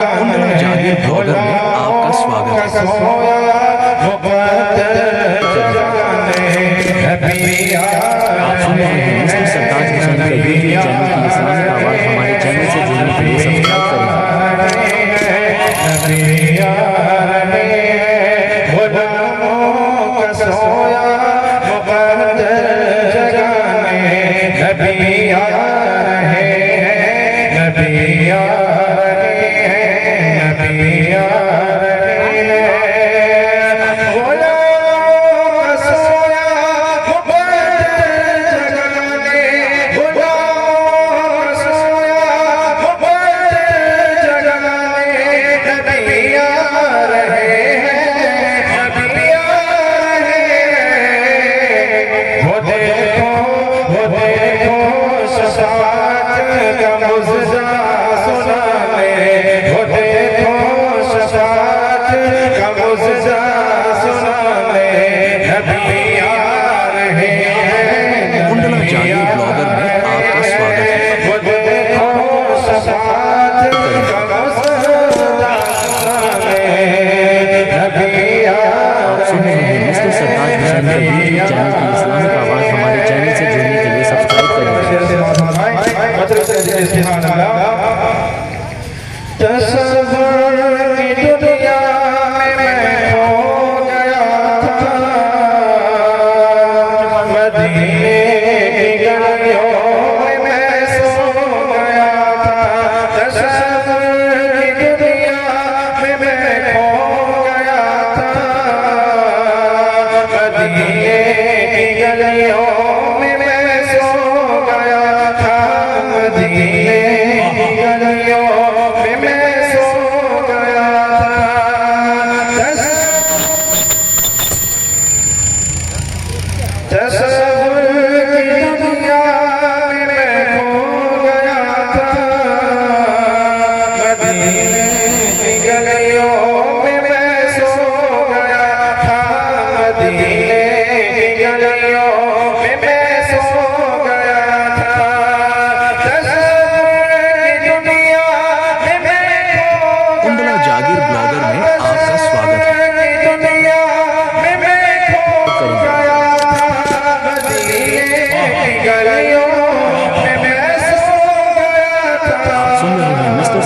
जागीर blogger में आपका स्वागत है। आप सुन रहे हैं मिस्टर सरताज हुसैन का यूट्यूब चैनल की इस्लामिक आवाज़। हमारे चैनल से जुड़ने के लिए सब्सक्राइब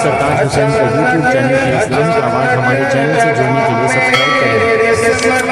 सरताज हुसैन का यूट्यूब चैनल की इस्लामिक आवाज़। हमारे चैनल से जुड़ने के लिए सब्सक्राइब करें।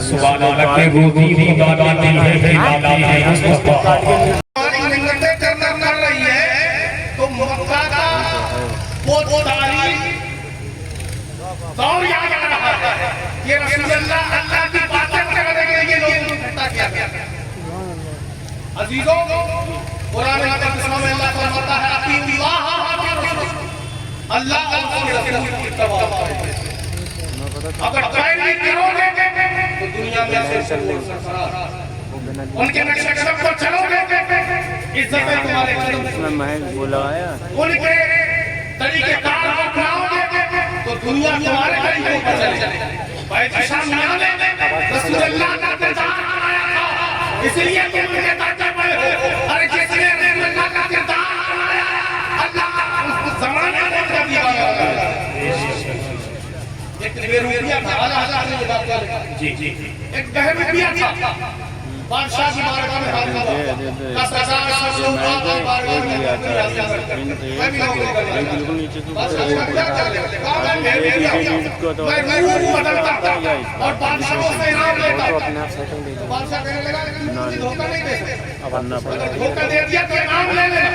सुभान अल्लाह की रोजी दी दादा दिल है खिलाती है मुस्तफा। करना कर रही है तो मक्का का वो तारीख दौर याद आ रहा है कि रसूल अल्लाह की बातें करने के लिए लोगों को इकट्ठा किया गया। अजीजों, कुरान में अल्लाह फरमाता है अतीउल्लाह व रसूल, अल्लाह और उसके रसूल की इत्तबा करो। अगर पैरवी करोगे तो दुनिया में से उनके नक्शे कदम पर चलोगे, इज्जत तुम्हारे कदम उनके तरीकेकार अपनाओगे तो दुनिया तुम्हारे तरीकों पर चलेगी। पैसा मियाने रसूल अल्लाह का किरदार बनाया था, इसलिए तुम उनके दर्जे पर हो। अरे जिसने रसूल अल्लाह का किरदार बनाया, अल्लाह उस जमाने में उनका दीवाना है। एक बेरूपिया था, आला ने ये बात कही। जी जी, एक बहरूपिया था, बादशाह की बारगाह में हाजिर हुआ। 10,000 सब लोग बारगाह में हाजिर करते। मैं भी नौकरी करता था। बादशाह का क्या चले? मैं रूप बदलता था और बादशाहों से इनाम लेता था। तो बादशाह कहने लगा कि मुझे धोखा नहीं दे सकते, अगर धोखा दे दिया तो इनाम ले लेना।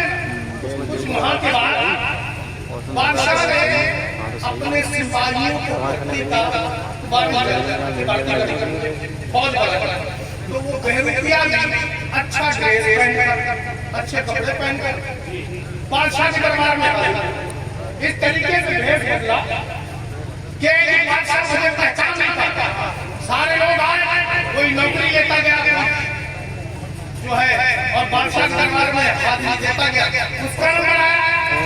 कुछ माह के बाद बादशाह ने अपने सिपाहियों को भर्ती का फौज बढ़ाया। तो वो बहरूपिया अच्छा ड्रेस पहनकर, अच्छे कपड़े पहनकर बादशाह के दरबार में आया। इस तरीके से भेष बदला कि बादशाह मुझे पहचान नहीं पाता। सारे लोग आए, कोई नौकरी लेता गया जो है और बादशाह के दरबार में हाजिरी देता गया। उसका नंबर आया,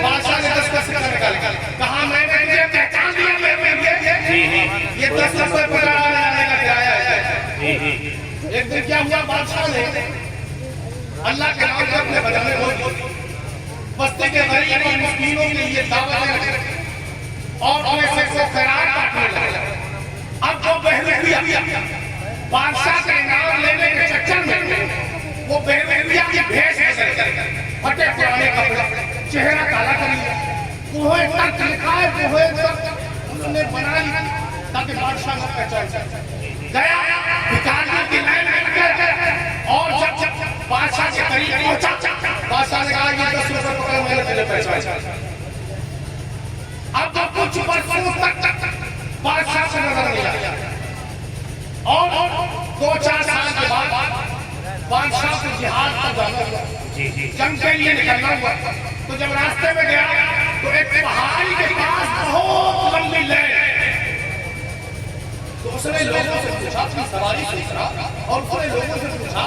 बादशाह ने 10 पैसे का निकाल कहा मैंने तुझे पहचान दिया, ये 10 रुपए पर आने का किराया है। एक दिन क्या हुआ, बादशाह ने अल्लाह के नाम से अपने बजाने को बस्ती के गरीब और मिस्कीनों के लिए दावत और पैसे को खैरात बांटने लगा। अब वो बहरूपिया बादशाह का इनाम लेने के चक्कर में वो बहरूपिया की भेष फटे पुराने कपड़े, चेहरा काला कर लिया, कोहे तक लिखा है, कोहे तक उसने बना लिया ताकि बादशाह को पहचान सके। गया भिखारियों की लाइन में और जब बादशाह के करीब पहुंचा, बादशाह ने कहा ये 10 रुपए पकड़, मैंने तुझे पहचाना। अब कुछ बरसों तक बादशाह से नजर नहीं आया और 2-4 साल के बाद बादशाह को जिहाद पर जाना हुआ, जंग के लिए निकलना हुआ। तो जब रास्ते में गया तो एक पहाड़ी के पास बहुत लंबी लाइन, तो उसने लोगों से पूछा, अपनी सवारी पूछ रहा और उसने लोगों से पूछा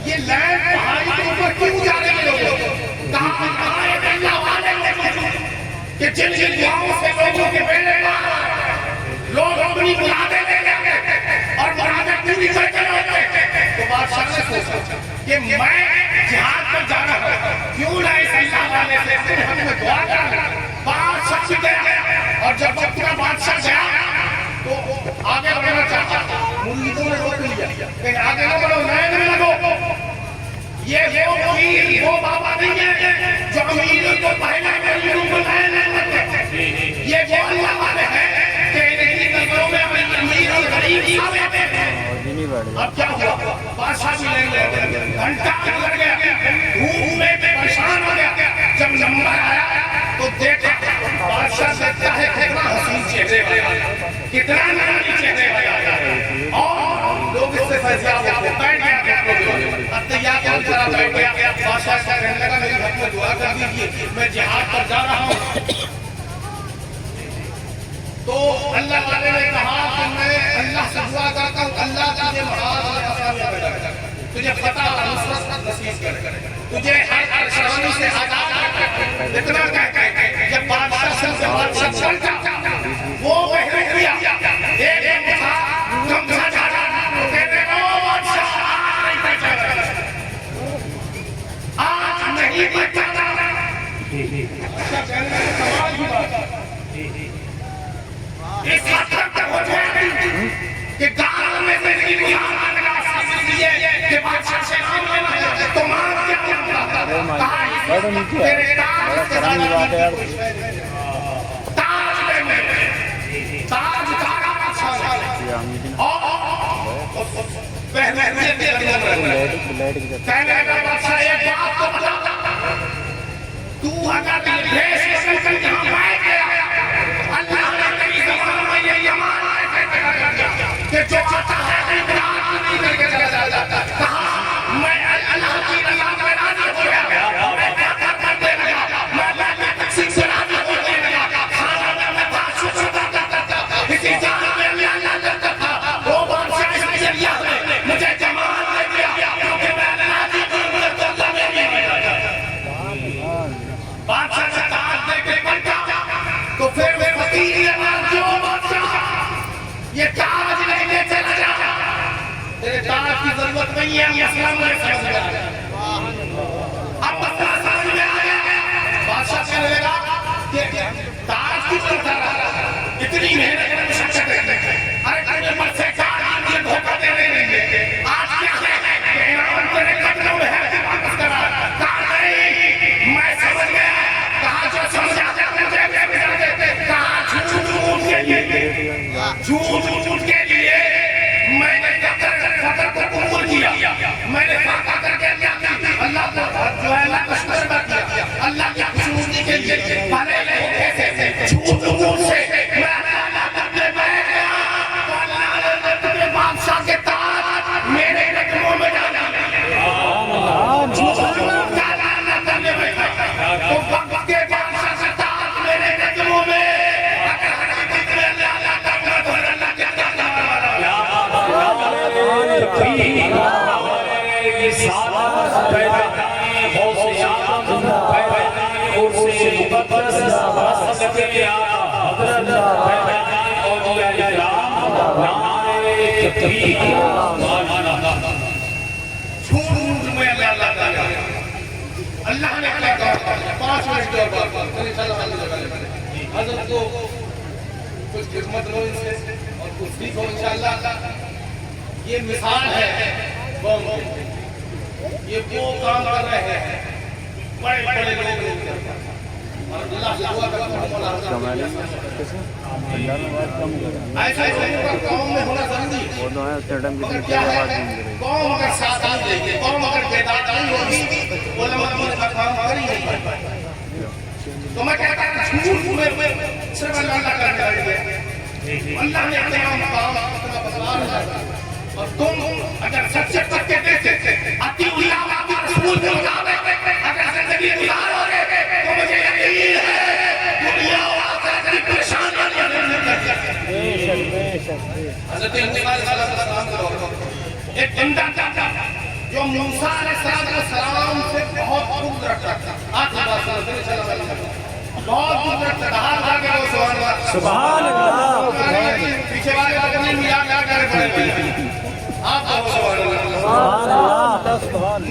ये लाइन पहाड़ी के ऊपर क्यों जा रहे लोग? कहा कि जिन जिन गांवों से लोगों के बेड़े लोग अपनी मुरादें ले लेंगे और मुरादें पूरी करके लौटे। तो बादशाह ने सोचा कि मैं जिहाद पर जा रहा हूं, क्यों ना इस अल्लाह वाले से हमें दुआ कर। बादशाह से गया और जब पूरा बादशाह गया तो आगे बढ़ना चाहता, मुरीदों ने रोक लिया कि आगे न बढ़ो, लाइन में लगो। ये वो पीर, वो बाबा नहीं है जो अमीरों को पहले गरीबों को लाइन में लगते। ये वो अल्लाह वाले हैं कि इनकी नजरों में अमीर और गरीब सब आते हैं। अब क्या हुआ, बादशाह भी लाइन में घंटा लग गया, धूप में परेशान हो गया। जब नंबर आया तो देखा बादशाह देखता है कितना हसीन चेहरे वाला, कितना नाराज चेहरे वाला, और लोग इससे फैसला हो बैठ गया। तैयार करा बैठ गया। बादशाह कहने लगा मेरी हक में दुआ कर दीजिए, मैं जिहाद पर जा रहा हूँ। तो अल्लाह वाले ने कहा कि मैं अल्लाह से दुआ करता हूँ, अल्लाह तुझे तुझे पता नसीब करे, तुझे हर परेशानी से आजाद करे। इतना कहते जब बादशाह से बादशाह चलता वो बहरूपिया एक था गमछा झाड़ा, कहते ओ बादशाह आज नहीं बचाना। सवाल की बात इस हद तक हो जाए कि गांव में से नहीं कि बादशाह से नाम लेना है तो मान क्या तेरे ताज के ताज ताज तारा पहले बादशाह एक बात तो बता, तू अगर भेष बदल कर यहाँ आए तीन बार जो बादशाह ये ताज लेके चला जा, तेरे ताज की जरूरत नहीं है, मसला मुझे समझ में आ गया। अब मसला समझ में आ गया। बादशाह कहने लगा कि ताज की तरफ आ रहा, इतनी मेहनत करने में शक्ति है, अरे तेरे मन से ताज मुझे धोखा दे रहे हैं, आज क्या है तेरा तेरे कदमों में है, वापस करा कहा नहीं, मैं समझ गया, कहा जो समझा मुझे कहा झूठ के लिए मैंने फकर को कबूल किया, मैंने फाका करके अल्लाह को जो है अल्लाह का शुक्र अदा किया, अल्लाह की खुशनुदी के लिए भले कैसे झूठ से मैं अल्लाह करने बैठ गया, तो अल्लाह ने अपने बादशाह के ताज मेरे कदमों में डाला। झूठ का लाना करने बैठा तो वक्त के बादशाह के ताज मेरे कदमों में, अल्लाह ने क्या कहा 5 मिनट के बाद हज़रत को कुछ खिदमत लो इनसे और कुछ सीखो इंशाअल्लाह। ये मिसाल है कौम की, ये वो काम कर रहे हैं बड़े बड़े लोग और अल्लाह से दुआ करता हूं ऐसा लोगों का कौम में होना जरूरी है। मगर क्या है कौम अगर साथ आ जाएगी, कौम अगर बेदार नहीं होगी, उलमा का काम कर ही नहीं पाएगा। तो मैं कहता हूं झूठ में सिर्फ अल्लाह करने वाली है, अल्लाह ने अपना काम अपना बदलाव है और तुम अगर सच्चे पक्के देते अति उल्लाह का रसूल के मुताबिक अगर जिंदगी गुजारोगे तो मुझे यकीन है दुनिया और आखिरत की परेशानियां नहीं हज़रत इंतकाल सल्लल्लाहु अलैहि वसल्लम एक बंदा जो मूसा अलैहिस्सलाम से बहुत दूर रखता था, आखिरी बात सल्लल्लाहु अलैहि वसल्लम बहुत दूर रखता था, हाथ आगे वो सुभान अल्लाह पीछे वाले को नहीं मिला क्या करे पड़े आप सुभान अल्लाह।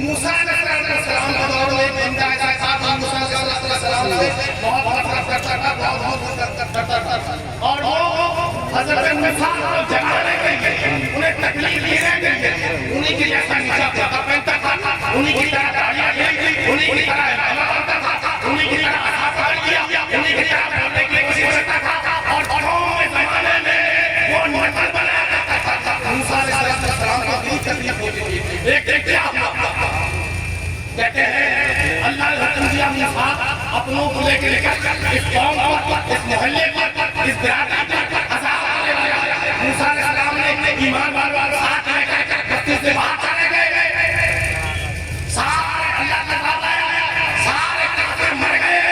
मूसा अलैहिस्सलाम का दौर में बंदा ऐसा था, मूसा अलैहिस्सलाम से बहुत नफरत करता था, बहुत करता था और वो हज़रत मूसा को जगाने के लिए उन्हें तकलीफ देने के लिए उन्हीं की जैसा निशान पहनता था, उन्हीं की तरह दाढ़ियां ली, उन्हीं की तरह बाबा बनता था, उन्हीं की तरह हाथ पकड़ लिया, उन्हीं की तरह बोलने की कोशिश करता था और कौम में ज़माने में वो नकल बनाया करता था। मूसा अलैहिस्सलाम को भी तकलीफ होती थी। एक क्या कहते हैं अल्लाह ने हुक्म दिया मूसा अपनों को लेकर इस कौम पर, इस मोहल्ले पर, इस बिरादरी पर अज़ाब करने वाला मूसा अलैहिस्सलाम ने ईमान वालों को साथ लेकर बस्ती से बाहर चले गए, सारे अल्लाह का नाम आया, सारे काफिर मर गए।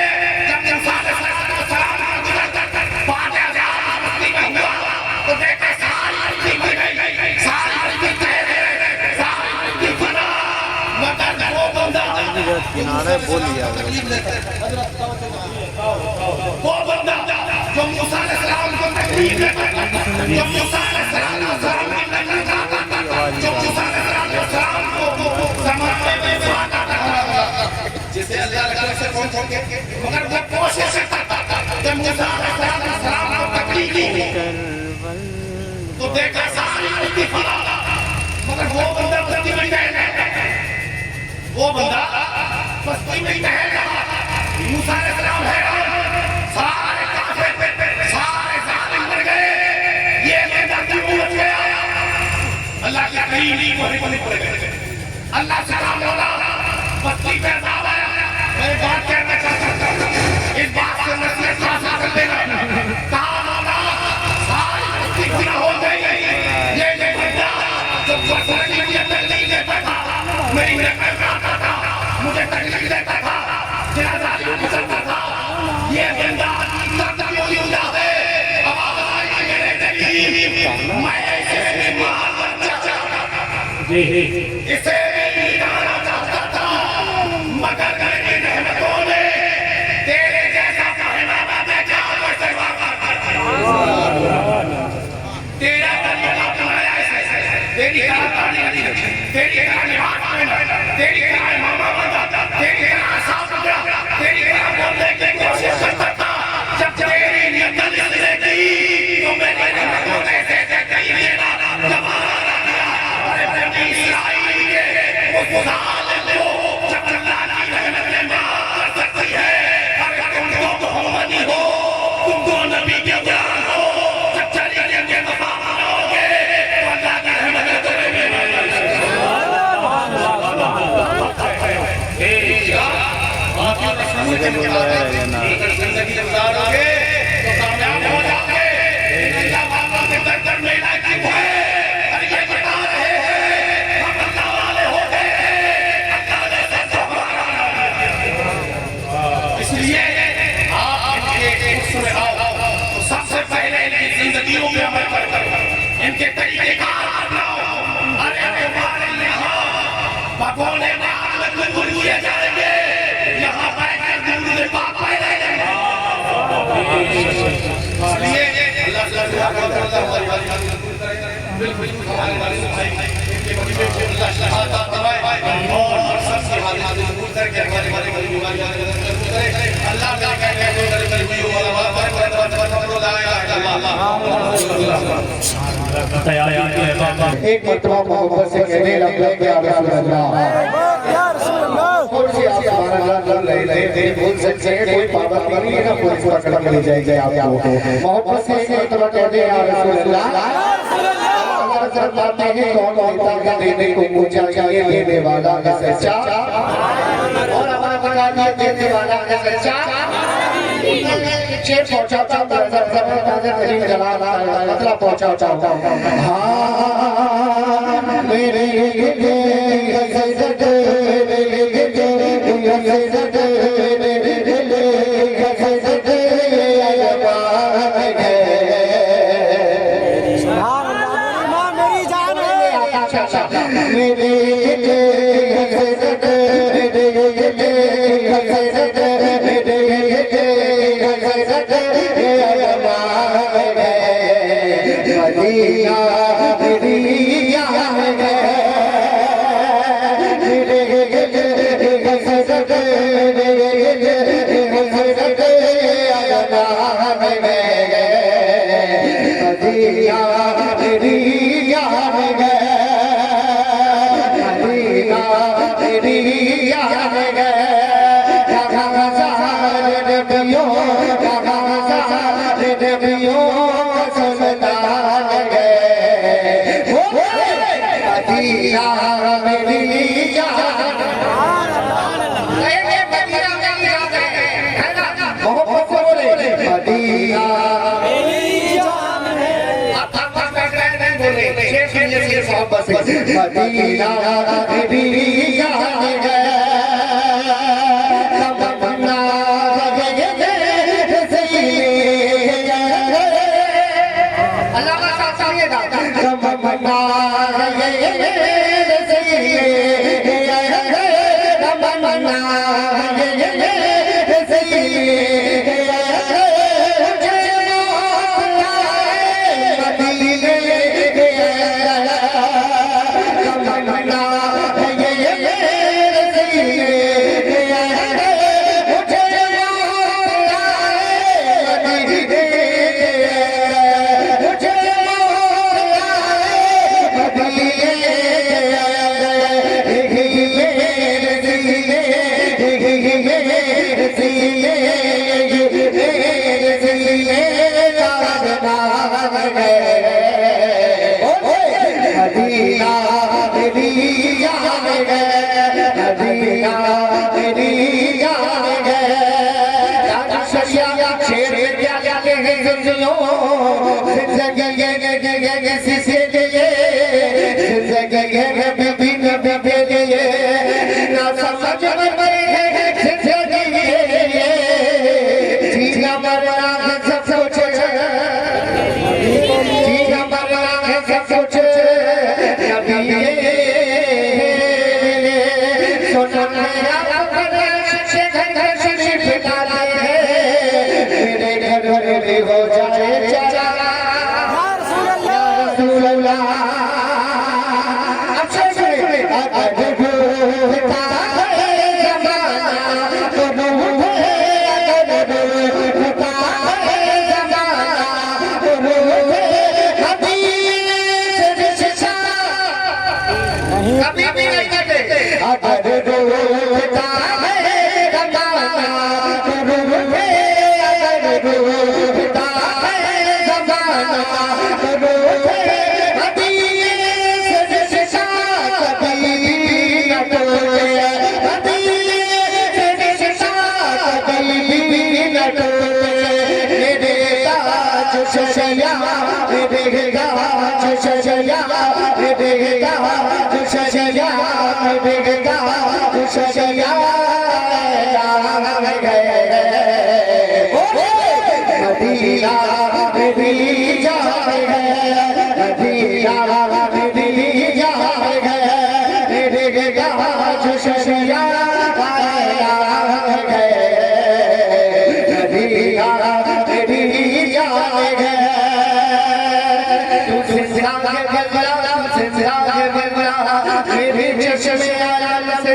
जब मूसा अलैहिस्सलाम बात बस्ती में हुआ तो देखे सारी बस्ती मर गई, सारी बस्ती तैर गई, सारी बस्ती फना, मगर वो बंदा किनारे बोल लिया वो बंदा जो मूसा अलैहिस्सलाम को तकलीफ देता था, जो मूसा अलैहिस्सलाम की नकल करता था, जो मूसा अलैहिस्सलाम को ज़माने में मारता था, जिसे अल्लाह रसूल से कौन छोड़ के मगर वो कोशिश करता था जब मूसा अलैहिस्सलाम को तकलीफ दी तो देखा सारी बस्ती फना, मगर वो बंदा बस्ती में टहल रहा, वो बंदा बस्ती में टहल रहा, मूसा अलैहिस्सलाम है सारे काफिर सारे जालिम मर गए, ये बंदा क्यों बच गया? अल्लाह की करीम वही पड़ गए। अल्लाह से कहा मौला बस्ती पे अज़ाब आया, मैं बात कहना चाहता हूं, इस बात से नसीहत हासिल कर लेना। कहा मौला सारी बस्ती फना हो गई, ये बंदा जो बस्ती में तकलीफ देता था, मेरी नकल करता था, मुझे तकलीफ देता था, तेरा जालिम गुजरता था, ये बंदा क्यों जिंदा है? आवाज़ आई मेरे करीब, मैं इसे मारना चाहता था, इसे निकालना चाहता था, मगर मेरी रहमतों ने तेरे जैसा पहनावा देखा, मुझसे वापस अगर जिंदगी गुजारोगे तो कामयाब हो जाओगे। अल्लाह बाबा के दर दर में इलाज है। और ये बता रहे हैं हम अल्लाह वाले हो गए हैं, अल्लाह ने सब हमारा। इसलिए आप इनके उसमें आओ तो सबसे पहले इनकी जिंदगियों में अमल करो, इनके तरीक़ेकार अपनाओ। अरे तुम्हारे यहाँ भगोने में आग में गुल किए जाएंगे, यहाँ बैठकर दूध में पाप पाए रहेंगे। इसलिए एक मरतबा मोहब्बत से कहने लगा कि या रसूल अल्लाह थोड़ी आप हमारा नाम ले रहे बोल सकते हैं, कोई पाबंदी नहीं है ना, पुलिस पकड़ के ले जाएगी आपको। मोहब्बत से एक मरतबा कहते हैं या रसूल अल्लाह फरमाते हैं कौन देता है देने को पूछा चाहिए, देने वाला है सच्चा और हमारा बता दिया देने वाला है सच्चा। पीछे पहुंचाता करीम जलाल मतलब पहुंचाता हाँ मेरे मदीना मदीना तमन्ना अल्लाह का साथ सुनिएगा तमन्ना तमन्ना देगा सजया देगा सजया देगा सजया मदीना भी जाए मदीना भी जाए देगा सजया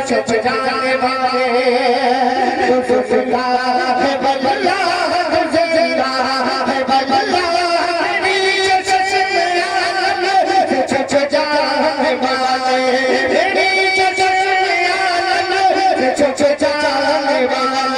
छुप जाने वाले बदला है बदला है बदला छुप जाने वाले छुप जाने वाले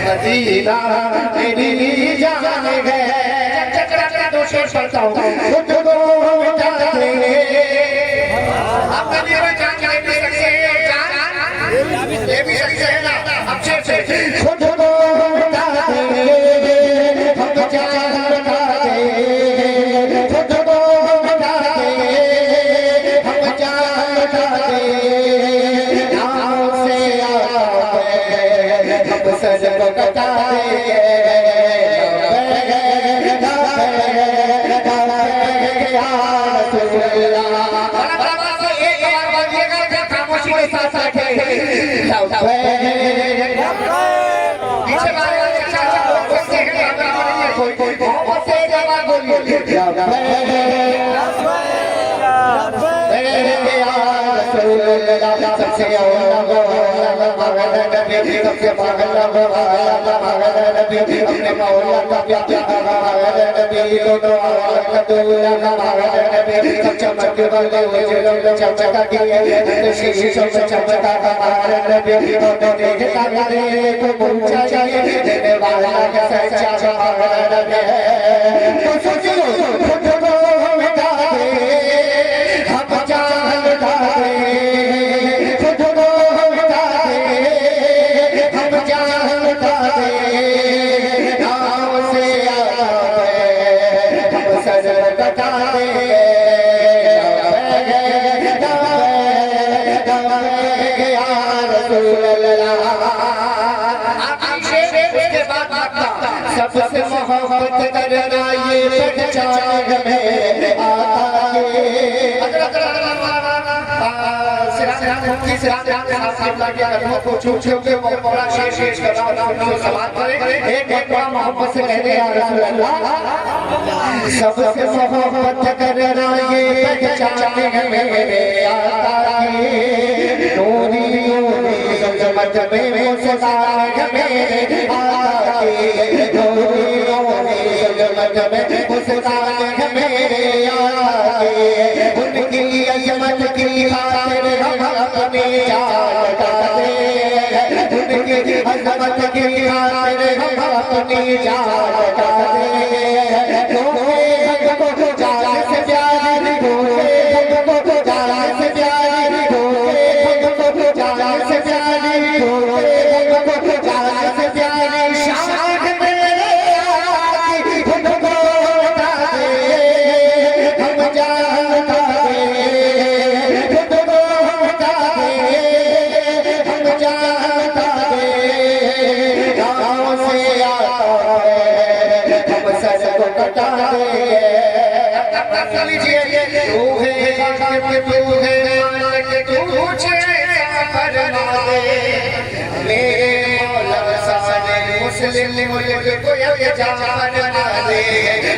मदीना मेरी जान है दोषों पड़ता हूँ खुद को जाने आप कभी जान नहीं सकते ये भी सकते हैं ना अच्छे से खुद को जाने हम जानते खुद को जाने हम जानते नाम से हम सजन कटा अपने मौला का चमक चमका सबसे मोहब्बत करना ये पहचान में आता है मोहब्बत से कहते हैं सबसे मोहब्बत करना ये पहचान में आता है नूरी नूरी जमत में मुस्कान में आता है नूरी नूरी जमत में मुस्कान में आता है उनकी अजमत की खातिर हम अपनी जान लटाते उनकी अजमत की खातिर हम अपनी जान लटाते जान से प्यारी जान से प्यारी जान से प्यारी जान से प्यारी शाख मेरे आकी उनको उठाते हम जानता है उनको उठाते हम जानता है गाँव से आता है हम सर को कटाते लीजिए तू है तू है तू फरमा दे मेरे मौला साले मुस्लिम मुल्क को ये जान बना दे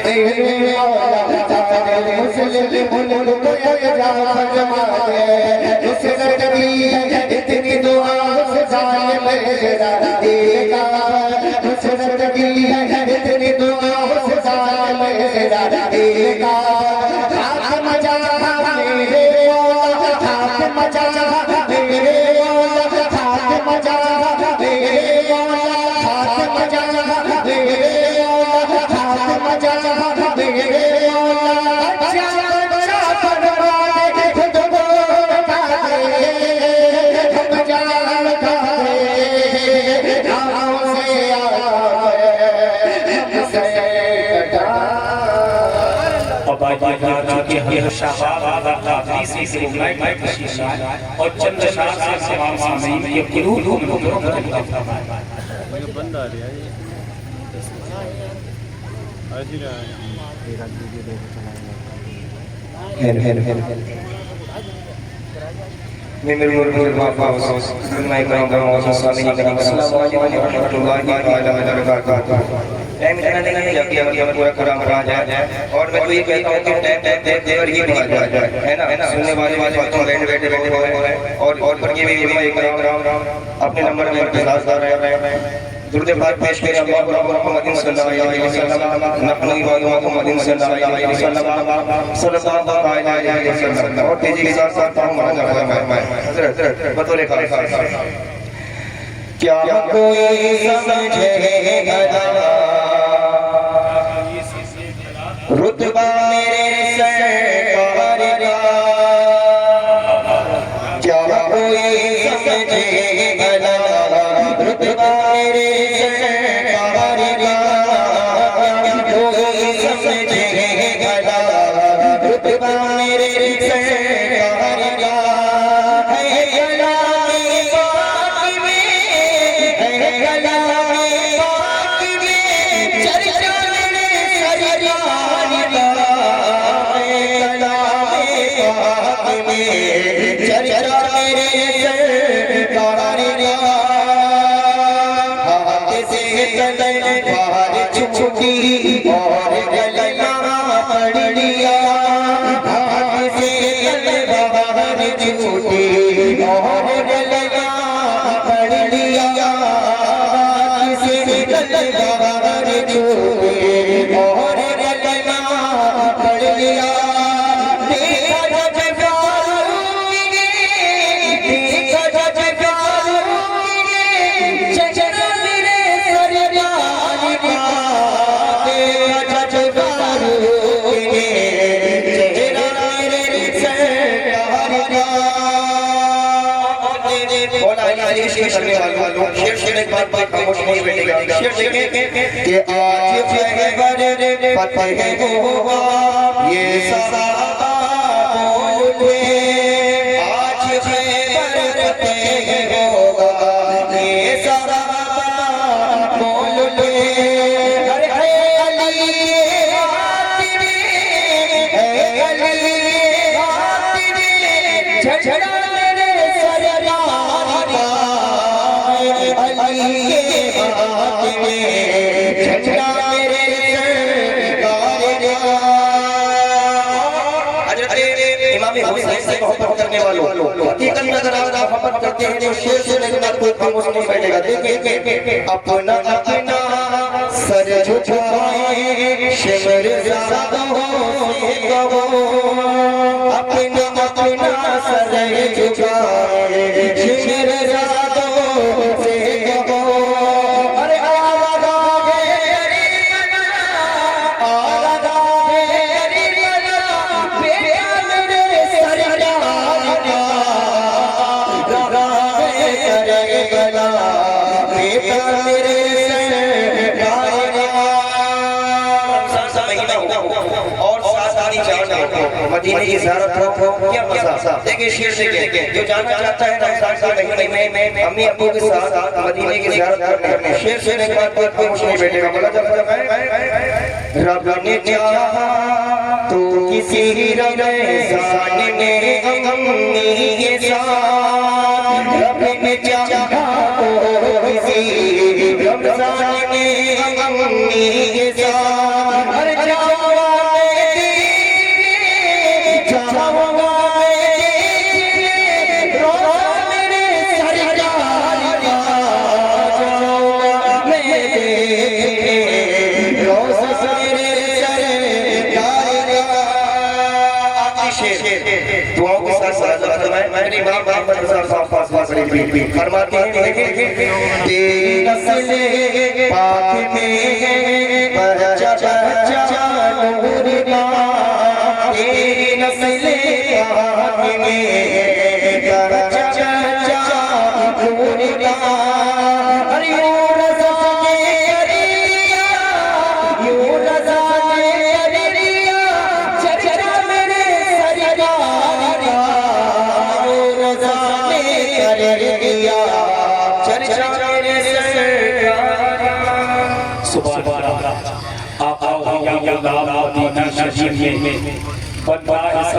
मेरे मौला साले मुस्लिम मुल्क को ये जान बना दे उसने कभी इतनी दुआ उस जालिम मेरा देगा उसने कभी इतनी दुआ उस जालिम मेरा देगा हाथ मचा मेरे मौला हाथ मचा मेरे मजा से कटा बाबा जी जा चुके हैं शाहबाद कादरी से मैं खुशी और चंद शाह से सवाल सामीन के कुलूब में मुकर्रम फरमाया बंदा आ रहा है आज ही रहा है एक आदमी वीडियो देखो चलाएगा मैं मेरे मुर्मुर बाबा मैं करूंगा स्वामी जी का अस्सलाम वालेकुम व रहमतुल्लाहि व बरकातहू। टाइम इतना देना नहीं जब कि पूरा कुरान पढ़ा जाए और मैं तो ये कहता हूं कि टाइम देकर ही पढ़ा जाए, है ना। सुनने वाले बातों बैठे हो रहे हैं और पर ये भी मैं कराम अपने नंबर में इंतजार कर रहे हैं। दुर्दे बात पेश करें अल्लाह मुहम्मद सल्लल्लाहु अलैहि वसल्लम नबी मुहम्मद सल्लल्लाहु अलैहि वसल्लम और तेजी के साथ हम मैं हजरत बतौर खास क्या कोई समझे अदा रुतबा मेरे सरकार का, क्या कोई समझे अदा रुतबा मेरे सरकार का, कोई समझे अदा रुतबा मेरे सरकार का। है कलामे पाक में, है कलामे पाक में चर्चा मेरे सरकार का, है कलामे पाक में चर्चा मेरे सरकार का। बाहर छुपी और गलना पड़ लिया, हाथ से बाहर छुपी और गलना पड़ लिया, हाथ से बाहर छुपी और गलना पड़ लिया। देखा जब गारूंगे, देखा जब गारूंगे चचरा कि आज खैबर फतह हुआ ये सहाबा बोले, आज खैबर फतह होगा ये सहाबा बोले। अरे अली हाथ में, अली हाथ में झगड़ा मेरे सरदार का, अली के हाथ में झंडा मेरे सरकार का। हज़रत इमाम हुसैन से मोहब्बत करने वालों हकीकत नजर आ रहा मोहब्बत करते हैं जो शेर से लेकर कोई खामोश नहीं बैठेगा। देखिए अपना अपना सर झुकाए शहरजादा से कहो, अपना अपना सर झुकाए शहरजादा से कहो। अरे आवाज़ मदीने की ज़ियारत हो क्या मजा। देखिए शेर देखिए जो जाना चाहता है रमजान के महीने में अम्मी अब्बू के साथ मदीने की ज़ियारत करने, शेर से एक बात कुछ नहीं बैठेगा। बोला जब रब ने चाहा तो किसी रमजान में अम्मी के साथ, रब ने चाहा तो किसी रमजान में अम्मी के साथ। हर फरमाते हैं नस्ल पाक में बच्चा बच्चा नूर का, तेरी नस्ल पाक में बच्चा बच्चा नूर का। अरे या गुलाम मदीना शरीफ में बनता